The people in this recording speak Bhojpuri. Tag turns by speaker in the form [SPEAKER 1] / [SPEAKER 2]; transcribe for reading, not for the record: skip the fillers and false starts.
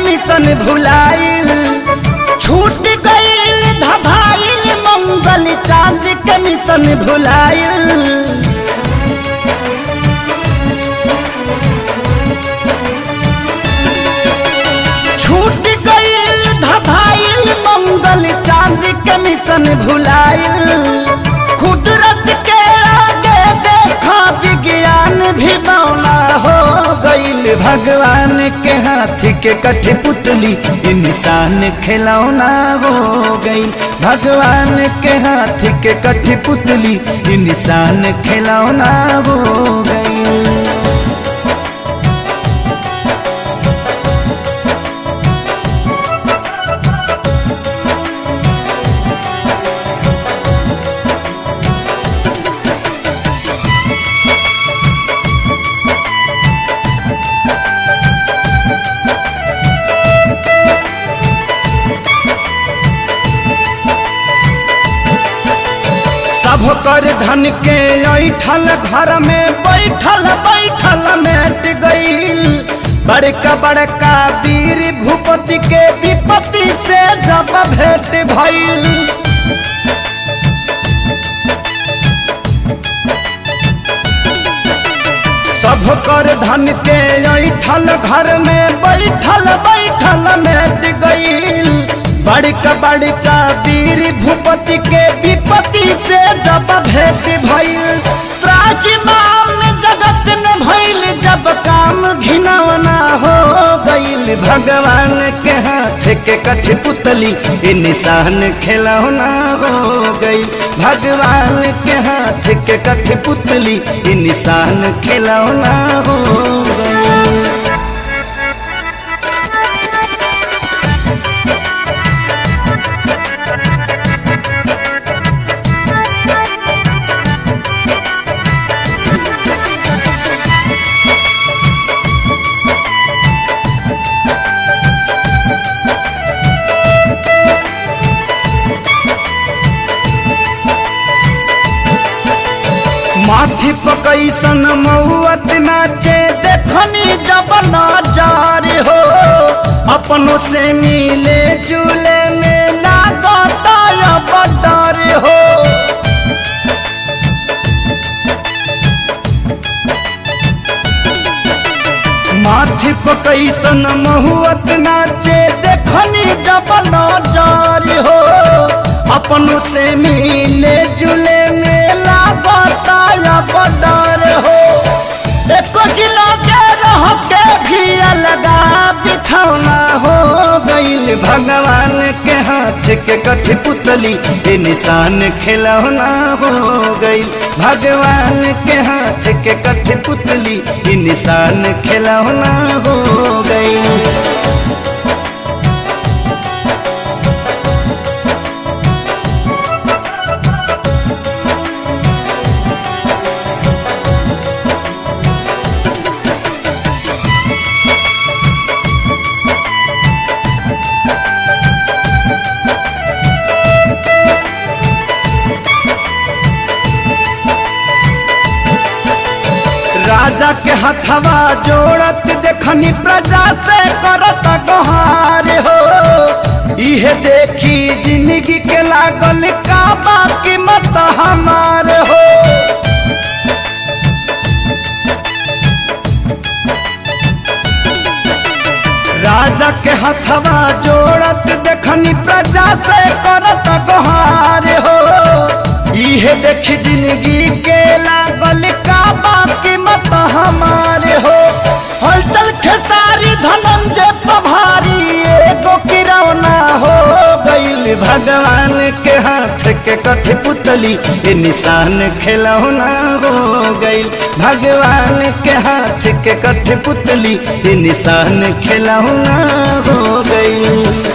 [SPEAKER 1] मिशन भुलाइल, छूट गईल धभाइल मंगल चांद के मिशन भुलाइल। छूट गईल धभाइल मंगल चांद के मिशन भुलाइल। कुदरत के आगे देखा विज्ञान भी बौना हो गईल। भगवान के हाथ के कठपुतली इंसान खिलौना हो गई। भगवान के हाथ के कठपुतली इंसान खिलौना हो गई। सब कर धन के ऐठल घर में बैठल बैठल मेट गईल। बड़का बड़का वीर भूपति के विपत्ति से जब भेंट भइल। सब कर धन के ऐठल घर में बैठल बैठल मेट गईल। बड़का बड़का वीर भूपति के विपत्ति से जब भेंट भइल। त्राजिमाम जगत में भइल जब काम घिनौना हो गईल। भगवान के हाथ के कठपुतली इंसान खिलौना हो गई। भगवान के हाथ के कठपुतली इंसान खिलौना हो गई। माथी पकैसन मौत नाचे देखनी जब नजार हो। अपनों से मिले जुले में लागता अब डर हो। माथी पकैसन महुअत नाचे देखनी जब नजार हो। अपनों से मिले जुले में लागता अब डर हो। एको किलो के रह के भी अलगा बिछौना हो गईल। भगवान के हाथ के कठपुतली इंसान खिलौना हो गई। भगवान के हाथ के कठपुतली इंसान खिलौना हो गई। राजा के हथवा जोड़त देखनी प्रजा से करत गोहार हो। इहे देखी जिंदगी के लागल का बाकी मत हमार हो। राजा के हथवा जोड़त देखनी प्रजा से करत गोहार हो। इहे देखी जिंदगी के लागल का बाकी मत हमारे हो। हलचल खेसारी धनंजय पभारी एगो किरौना हो गईल। भगवान के हाथ के कठपुतली इंसान खिलौना हो गईल। भगवान के हाथ के कठपुतली इंसान खिलौना हो गईल।